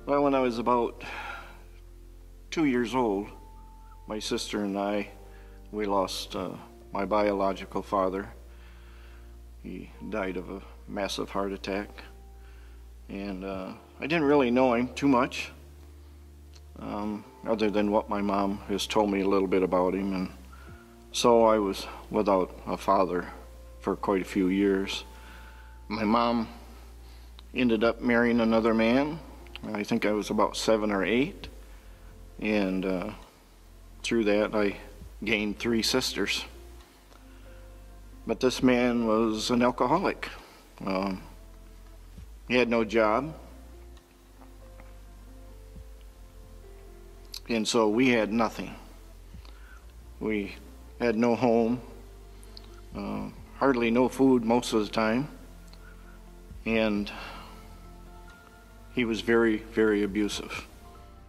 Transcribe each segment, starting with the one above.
Well, when I was about 2 years old, my sister and we lost my biological father. He died of a massive heart attack. And I didn't really know him too much, other than what my mom has told me a little bit about him. And so I was without a father for quite a few years. My mom ended up marrying another man. I think I was about 7 or 8. And through that I gained 3 sisters. But this man was an alcoholic. He had no job. And so we had nothing. We had no home, hardly no food most of the time. And he was very, very abusive.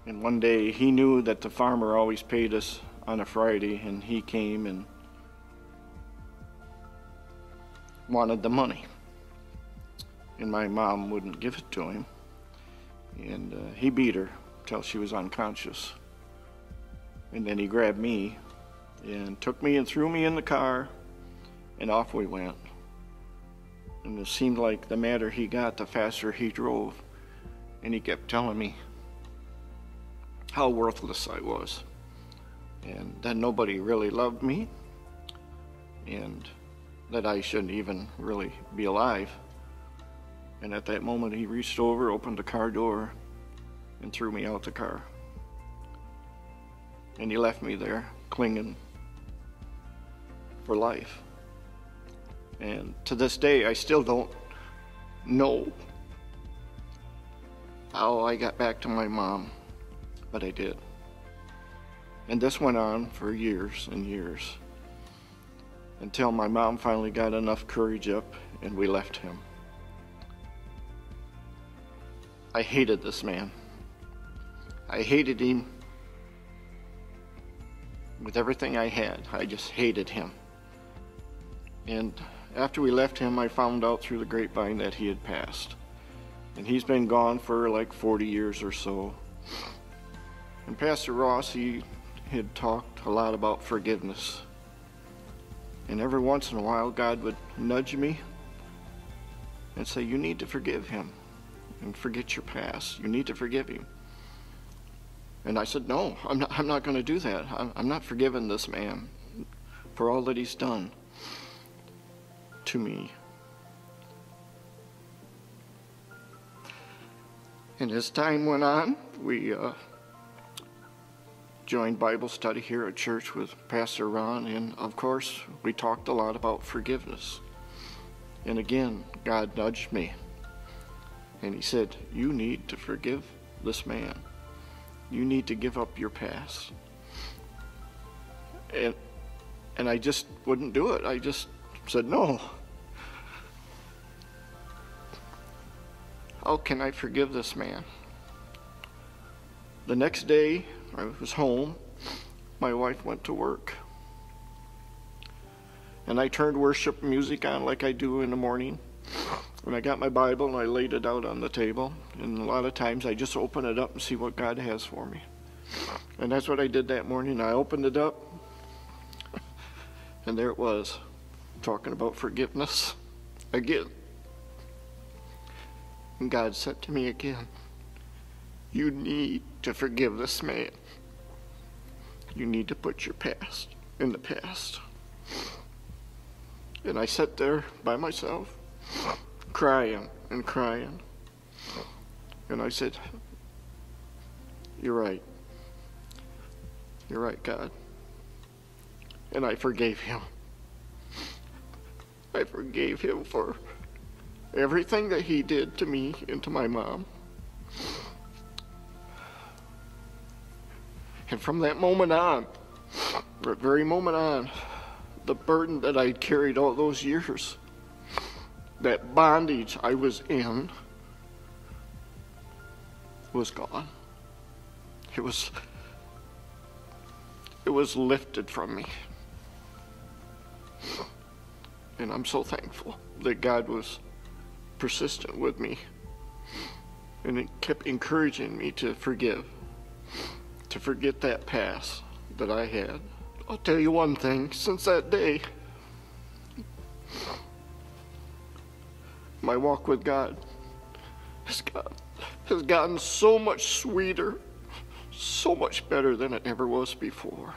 And one day he knew that the farmer always paid us on a Friday, and he came and wanted the money. And my mom wouldn't give it to him. And he beat her till she was unconscious. And then he grabbed me and took me and threw me in the car, and off we went. And it seemed like the madder he got, the faster he drove. And he kept telling me how worthless I was, and that nobody really loved me, and that I shouldn't even really be alive. And at that moment he reached over, opened the car door, and threw me out the car. And he left me there clinging for life. And to this day I still don't know how I got back to my mom, but I did. And this went on for years and years, until my mom finally got enough courage up and we left him. I hated this man. I hated him with everything I had. I just hated him. And after we left him, I found out through the grapevine that he had passed. And he's been gone for like 40 years or so. And Pastor Ross, he had talked a lot about forgiveness. And every once in a while, God would nudge me and say, you need to forgive him and forget your past. You need to forgive him. And I said, no, I'm not going to do that. I'm not forgiving this man for all that he's done to me. And as time went on, we joined Bible study here at church with Pastor Ron, and of course we talked a lot about forgiveness. And again, God nudged me and he said, you need to forgive this man. You need to give up your past. And I just wouldn't do it. I just said, no. How can I forgive this man? The next day, I was home. My wife went to work. And I turned worship music on like I do in the morning. And I got my Bible and I laid it out on the table. And a lot of times I just open it up and see what God has for me. And that's what I did that morning. I opened it up. And there it was, talking about forgiveness again. And God said to me again, you need to forgive this man. You need to put your past in the past. And I sat there by myself, crying and crying. And I said, you're right. You're right, God. And I forgave him. I forgave him for everything that he did to me and to my mom. And from that moment on, that very moment on, the burden that I'd carried all those years, that bondage I was in, was gone. It was lifted from me. And I'm so thankful that God was persistent with me And it kept encouraging me to forgive, to forget that past that I had. I'll tell you one thing, since that day, my walk with God has gotten so much sweeter, so much better than it ever was before.